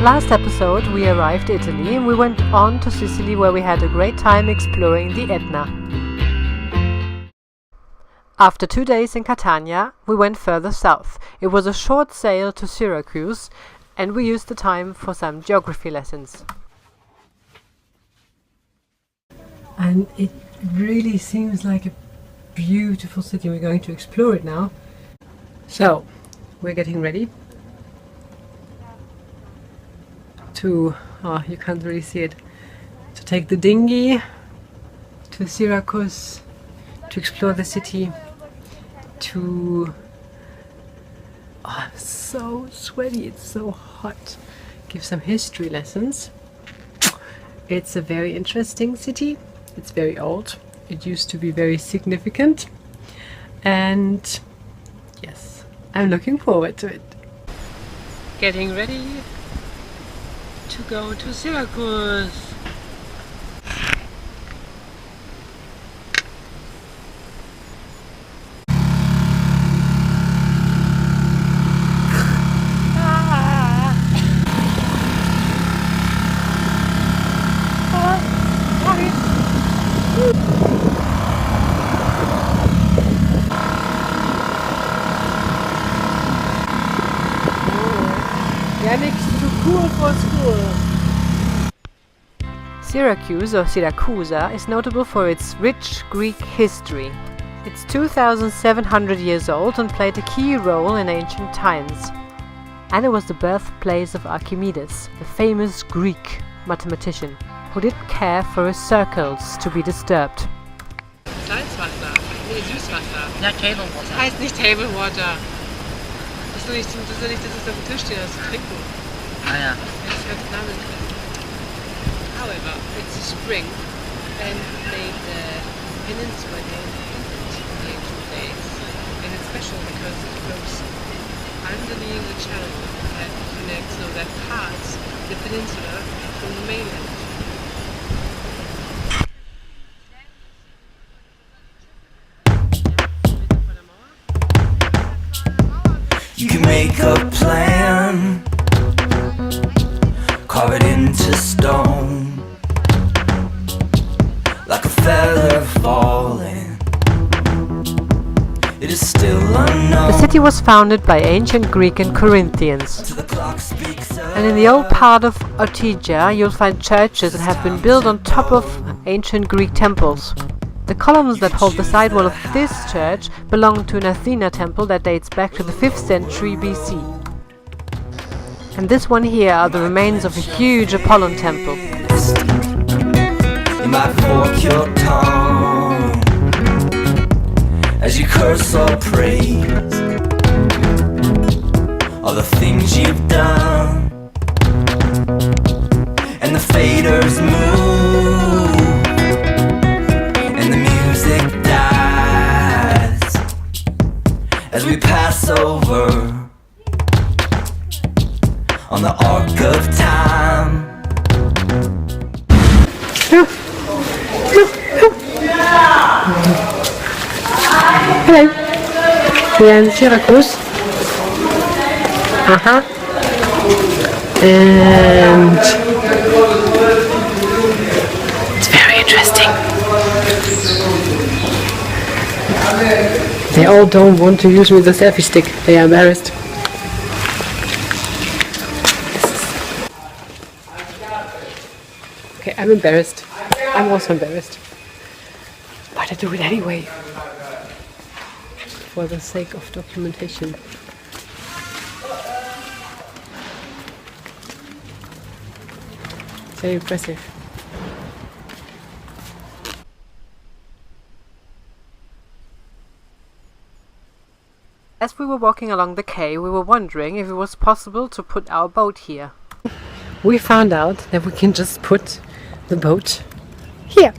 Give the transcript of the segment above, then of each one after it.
Last episode we arrived in Italy and we went on to Sicily, where we had a great time exploring the Etna. After 2 days in Catania, we went further south. It was a short sail to Syracuse and we used the time for some geography lessons. And it really seems like a beautiful city. We're going to explore it now. So, we're getting ready to, oh, you can't really see it, to take the dinghy to Syracuse, to explore the city, to, oh, I'm so sweaty, it's so hot, give some history lessons. It's a very interesting city, it's very old, it used to be very significant, and yes, I'm looking forward to it. Getting ready to go to Syracuse. Syracuse, or Siracusa, is notable for its rich Greek history. It's 2,700 years old and played a key role in ancient times. And it was the birthplace of Archimedes, the famous Greek mathematician, who didn't care for his circles to be disturbed. Salzwasser, nee, Süßwasser. Ja, Table Water. Heißt nicht Table Water. Das ist doch nicht, das ist auf dem Tisch steht, das zu trinken. Ah ja. Das ist ganz klar mit drin. However, it's a spring and made the peninsula named in the ancient days. And it's special because it flows underneath the channel that connects, so that parts the peninsula from the mainland. You can make a plan, carve it into stone, like a feather falling. It is still unknown. The city was founded by ancient Greek and Corinthians. Till the clock speaks of And in the old part of Ortigia, you'll find churches that have been built on top of ancient Greek temples. The columns that hold the side wall of this church belong to an Athena temple that dates back to the 5th century BC. And this one here are the remains of a huge Apollon temple. you might fork your tongue as you curse or praise all the things you've done, and the faders move and the music dies as we pass over on the arc of time. Hello. We are in Syracuse. And it's very interesting. They all don't want to use me the selfie stick. They are embarrassed. Okay, I'm embarrassed. I'm also embarrassed. But I do it anyway. For the sake of documentation. Very impressive. As we were walking along the quay, we were wondering if it was possible to put our boat here. We found out that we can just put the boat here,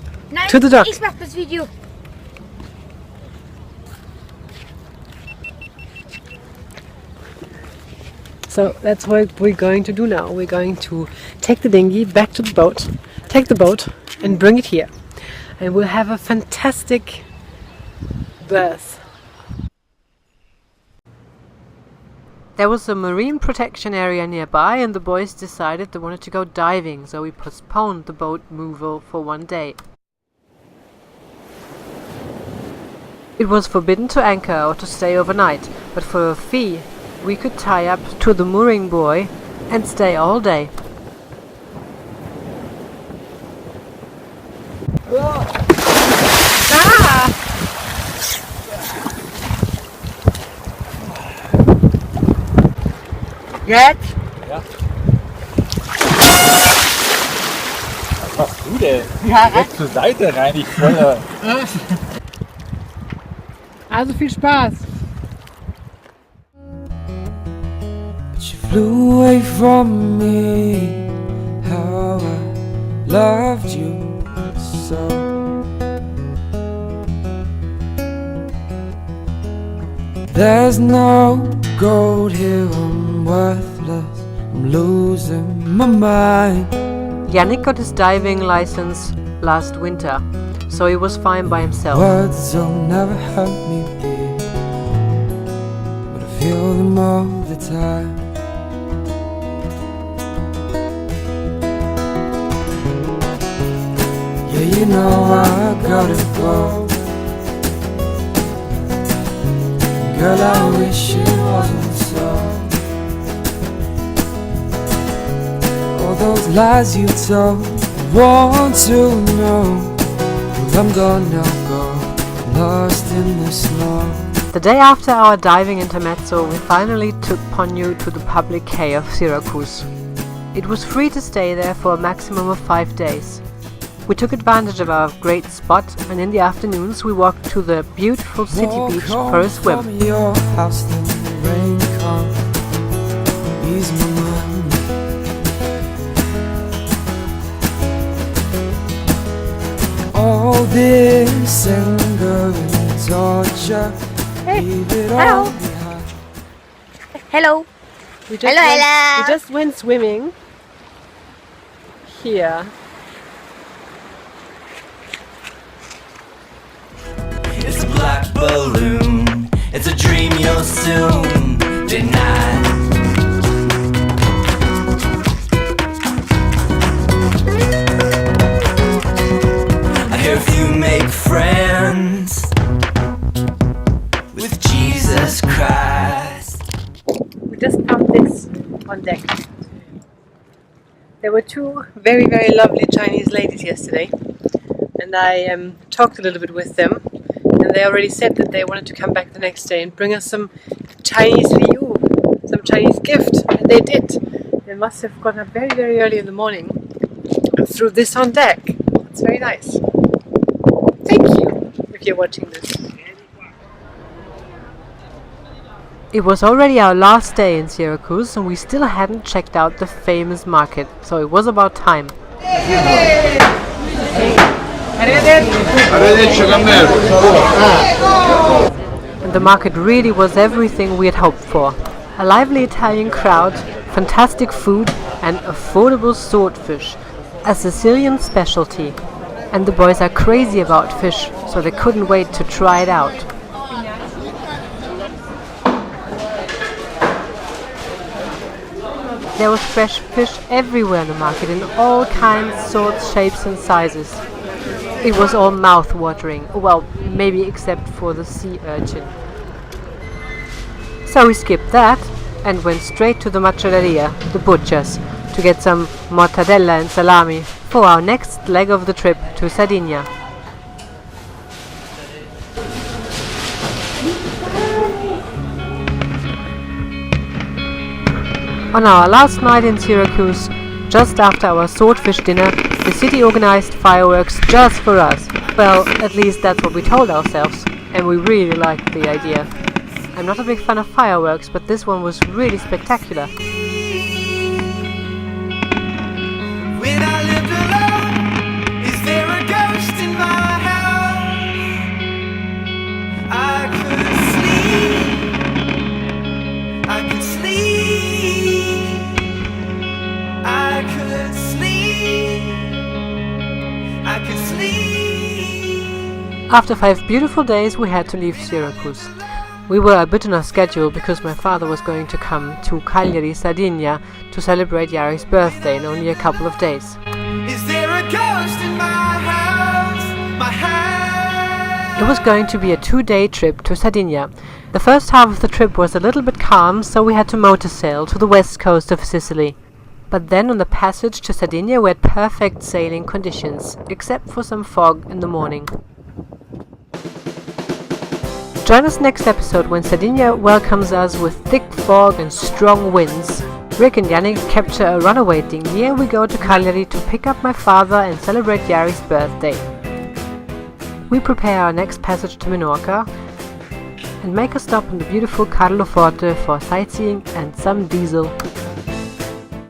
to the dock. Ich mach das Video. So that's what we're going to do now. We're going to take the dinghy back to the boat, take the boat and bring it here. And we'll have a fantastic berth. There was a marine protection area nearby and the boys decided they wanted to go diving, so we postponed the boat move for one day. It was forbidden to anchor or to stay overnight, but for a fee we could tie up to the mooring buoy and stay all day. Jetzt? Ja. Was machst du denn? Ja, Jetzt zur Seite rein, ich voller. Also viel Spaß! But you flew away from me. How I loved you so. There's no gold here, I'm worthless, I'm losing my mind. Yannick got his diving license last winter, so he was fine by himself. Words will never help me be, but I feel them all the time. Yeah, you know I gotta go. Girl, I wish it wasn't so. All those lies you told, I want to know. Well, I'm gonna go, lost in the snow. The day after our diving intermezzo, we finally took Ponyo to the public quay of Syracuse. It was free to stay there for a maximum of 5 days. We took advantage of our great spot, and in the afternoons we walked to the beautiful city beach for a swim. From your house, then the rain comes, ease my mind. All this anger and torture, leave it all behind. Hello. We Hello. just went swimming here. It's a black balloon, it's a dream you'll soon deny. I hear if you make friends with Jesus Christ. We just found this on deck. There were two very, very lovely Chinese ladies yesterday, and I talked a little bit with them, and they already said that they wanted to come back the next day and bring us some Chinese liu, some Chinese gift, and they did. They must have gotten up very, very early in the morning and threw this on deck. It's very nice. Thank you if you're watching this. It was already our last day in Syracuse and we still hadn't checked out the famous market, so it was about time. And the market really was everything we had hoped for. A lively Italian crowd, fantastic food and affordable swordfish, a Sicilian specialty. And the boys are crazy about fish, so they couldn't wait to try it out. There was fresh fish everywhere in the market, in all kinds, sorts, shapes and sizes. It was all mouth-watering, well, maybe except for the sea urchin. So we skipped that and went straight to the macelleria, the butcher's, to get some mortadella and salami for our next leg of the trip to Sardinia. On our last night in Syracuse, just after our swordfish dinner, the city organized fireworks just for us. Well, at least that's what we told ourselves, and we really liked the idea. I'm not a big fan of fireworks, but this one was really spectacular. When I lived alone, is there a ghost in my house? I could sleep, I could sleep, I could sleep, I could sleep. After 5 beautiful days, we had to leave Syracuse. We were a bit on our schedule because my father was going to come to Cagliari, Sardinia to celebrate Yari's birthday in only a couple of days. Is there a ghost in my house? My house? It was going to be a 2-day trip to Sardinia. The first half of the trip was a little bit calm, so we had to motor sail to the west coast of Sicily. But then on the passage to Sardinia we had perfect sailing conditions, except for some fog in the morning. Join us next episode when Sardinia welcomes us with thick fog and strong winds. Rick and Yannick capture a runaway dinghy and we go to Cagliari to pick up my father and celebrate Yari's birthday. We prepare our next passage to Minorca and make a stop on the beautiful Carloforte for sightseeing and some diesel.